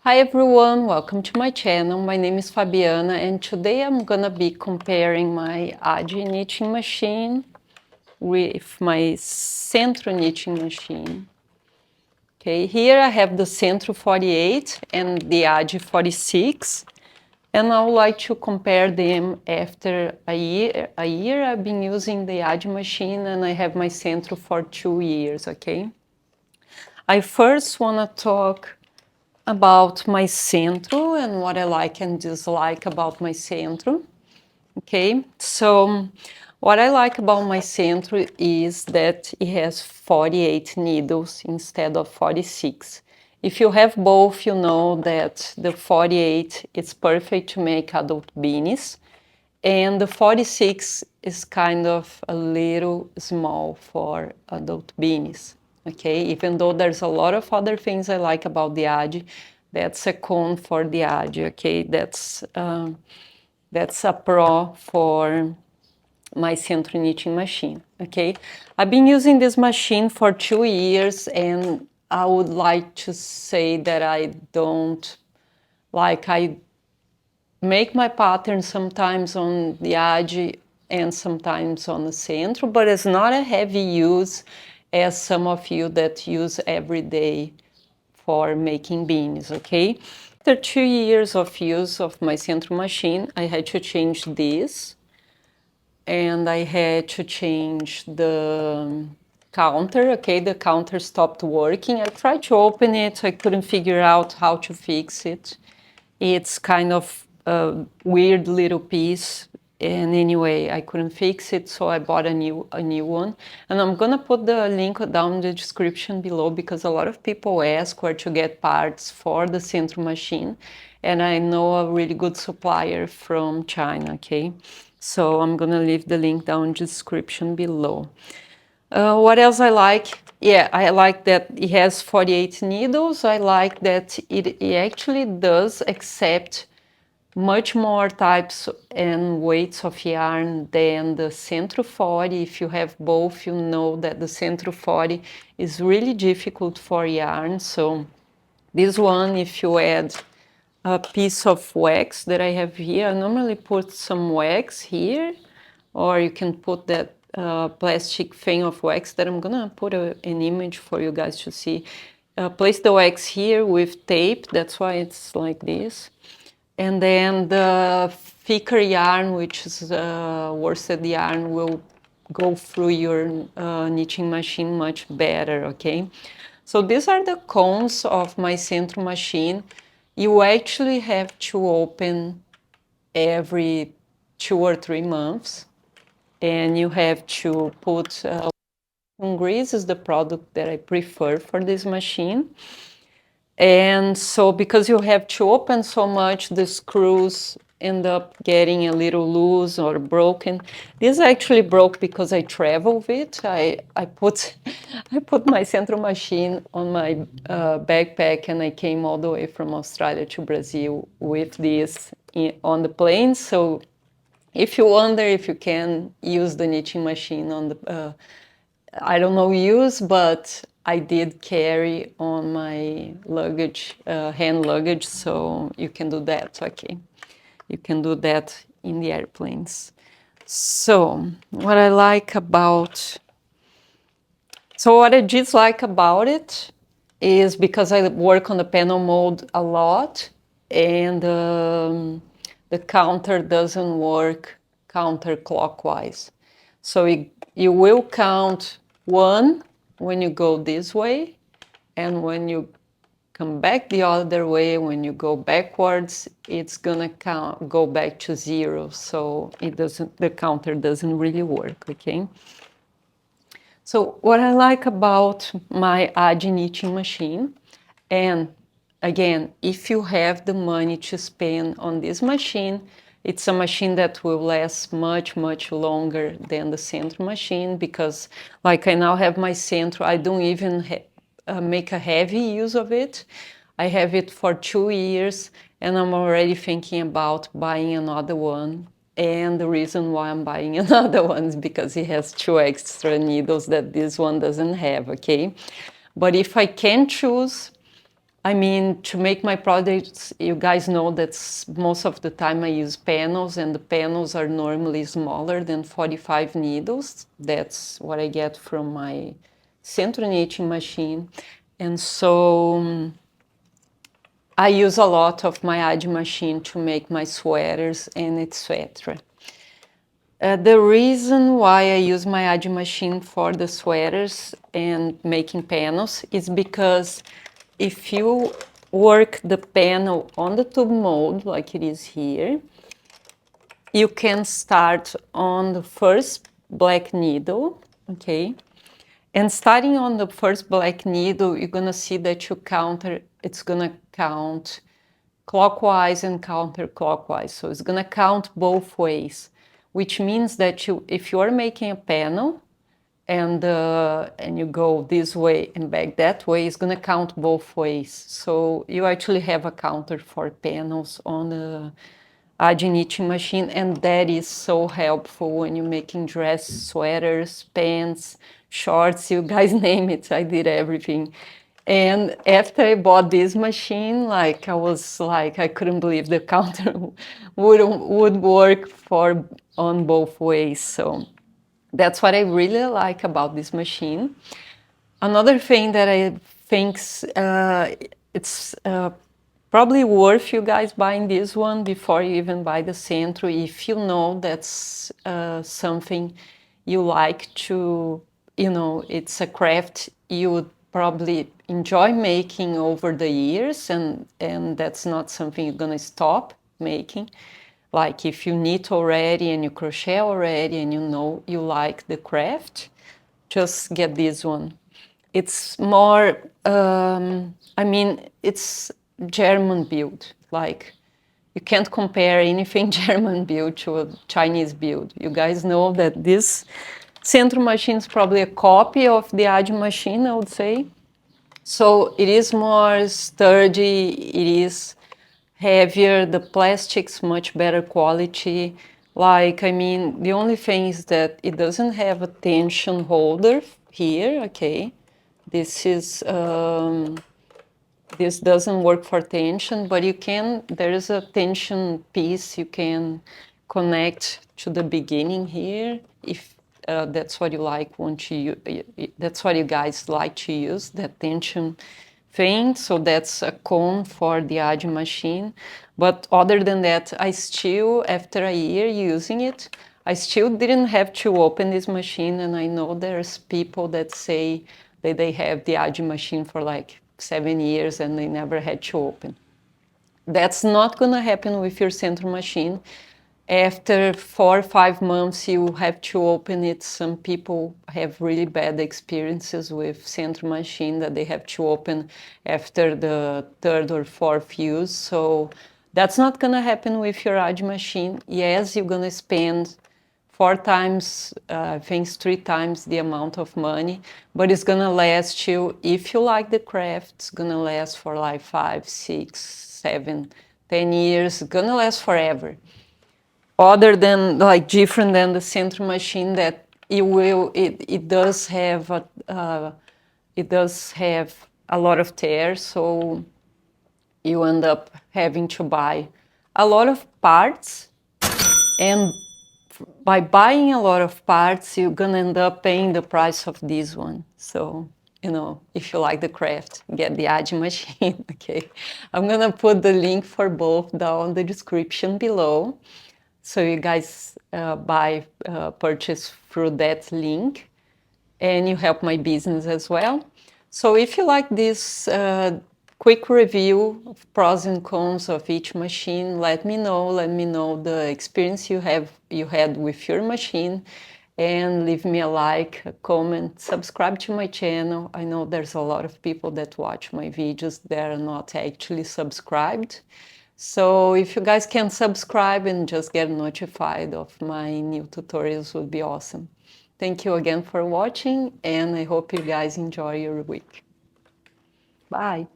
Hi everyone, welcome to my channel. My name is Fabiana and today I'm gonna be comparing my Adi knitting machine with my Centro knitting machine. Okay, here I have the Centro 48 and the Adi 46, and I would like to compare them after a year. I've been using the Adi machine and I have my Centro for 2 years, okay? I first wanna talk about my Centro and what I like and dislike about my Centro. Okay, so what I like about my Centro is that it has 48 needles instead of 46. If you have both, you know that the 48 is perfect to make adult beanies, and the 46 is kind of a little small for adult beanies. Okay, even though there's a lot of other things I like about the Adi, that's a con for the Adi. Okay, that's a pro for my Centro knitting machine. Okay, I've been using this machine for 2 years, and I would like to say that I make my pattern sometimes on the Adi and sometimes on the Centro, but it's not a heavy use as some of you that use every day for making beanies, okay? After 2 years of use of my Centro machine, I had to change this, and I had to change the counter, okay? The counter stopped working. I tried to open it, I couldn't figure out how to fix it. It's kind of a weird little piece, and anyway, I couldn't fix it, so I bought a new one. And I'm gonna put the link down in the description below because a lot of people ask where to get parts for the Centro machine, and I know a really good supplier from China, okay? So I'm gonna leave the link down in the description below. What else I like? Yeah, I like that it has 48 needles. I like that it actually does accept much more types and weights of yarn than the Centro 40. If you have both, you know that the Centro 40 is really difficult for yarn. So this one, if you add a piece of wax that I have here, I normally put some wax here, or you can put that plastic thing of wax that I'm gonna put an image for you guys to see. Place the wax here with tape, that's why it's like this. And then the thicker yarn, which is worsted yarn, will go through your knitting machine much better, okay? So these are the cons of my Centro machine. You actually have to open every 2 or 3 months, and you have to put grease is the product that I prefer for this machine. And so because you have to open so much, the screws end up getting a little loose or broken. This actually broke because I travel with it. I put I put my Centro machine on my backpack, and I came all the way from Australia to Brazil with this on the plane. So if you wonder if you can use the knitting machine on the I don't know use, but I did carry on my luggage, hand luggage, so you can do that, okay? You can do that in the airplanes. So, what I like about... So what I dislike about it is because I work on the panel mode a lot, and the counter doesn't work counterclockwise. So you will count 1 when you go this way, and when you come back the other way, when you go backwards, it's gonna go back to 0. So the counter doesn't really work, okay? So what I like about my Adi knitting machine, and again, if you have the money to spend on this machine, it's a machine that will last much, much longer than the Centro machine, because like I now have my Centro, I don't even make a heavy use of it. I have it for 2 years, and I'm already thinking about buying another one. And the reason why I'm buying another one is because it has 2 extra needles that this one doesn't have, okay? But if I can choose, I mean, to make my products, you guys know that most of the time I use panels, and the panels are normally smaller than 45 needles. That's what I get from my centro knitting machine. And so I use a lot of my Adi machine to make my sweaters and etc. The reason why I use my Adi machine for the sweaters and making panels is because if you work the panel on the tube mold like it is here, you can start on the first black needle, okay? And starting on the first black needle, you're gonna see that it's gonna count clockwise and counterclockwise. So it's gonna count both ways, which means that if you are making a panel and you go this way and back that way, it's gonna count both ways. So you actually have a counter for panels on the Adi knitting machine, and that is so helpful when you're making dress, sweaters, pants, shorts, you guys name it, I did everything. And after I bought this machine, like I was like, I couldn't believe the counter would work on both ways. So that's what I really like about this machine. Another thing that I think it's probably worth you guys buying this one before you even buy the Centro, if you know that's something you like to, it's a craft you would probably enjoy making over the years, and that's not something you're gonna stop making. Like if you knit already and you crochet already and you know you like the craft, just get this one. It's more, I mean, it's German build. Like you can't compare anything German build to a Chinese build. You guys know that this Centro machine is probably a copy of the Adi machine, I would say. So it is more sturdy, it is heavier, the plastic's much better quality. Like, I mean, the only thing is that it doesn't have a tension holder here, okay? This is, this doesn't work for tension, but there is a tension piece you can connect to the beginning here if that's what you like, that's what you guys like to use, that tension thing. So that's a cone for the Adi machine. But other than that, I still, after a year using it, I still didn't have to open this machine. And I know there's people that say that they have the Adi machine for like 7 years and they never had to open. That's not gonna happen with your Centro machine. After 4 or 5 months, you have to open it. Some people have really bad experiences with Centro machine that they have to open after the 3rd or 4th use. So that's not gonna happen with your Adi machine. Yes, you're gonna spend 4 times, I think 3 times the amount of money, but it's gonna last you, if you like the craft, it's gonna last for like 5, 6, 7, 10 years. It's gonna last forever. Other than, like, different than the Centro machine, that it does have a lot of tears, so you end up having to buy a lot of parts, and by buying a lot of parts, you're gonna end up paying the price of this one. So, if you like the craft, get the Adi machine, okay? I'm gonna put the link for both down in the description below. So you guys purchase through that link, and you help my business as well. So if you like this quick review of pros and cons of each machine, let me know. Let me know the experience you had with your machine, and leave me a like, a comment, subscribe to my channel. I know there's a lot of people that watch my videos that are not actually subscribed. So if you guys can subscribe and just get notified of my new tutorials, would be awesome. Thank you again for watching, and I hope you guys enjoy your week. Bye.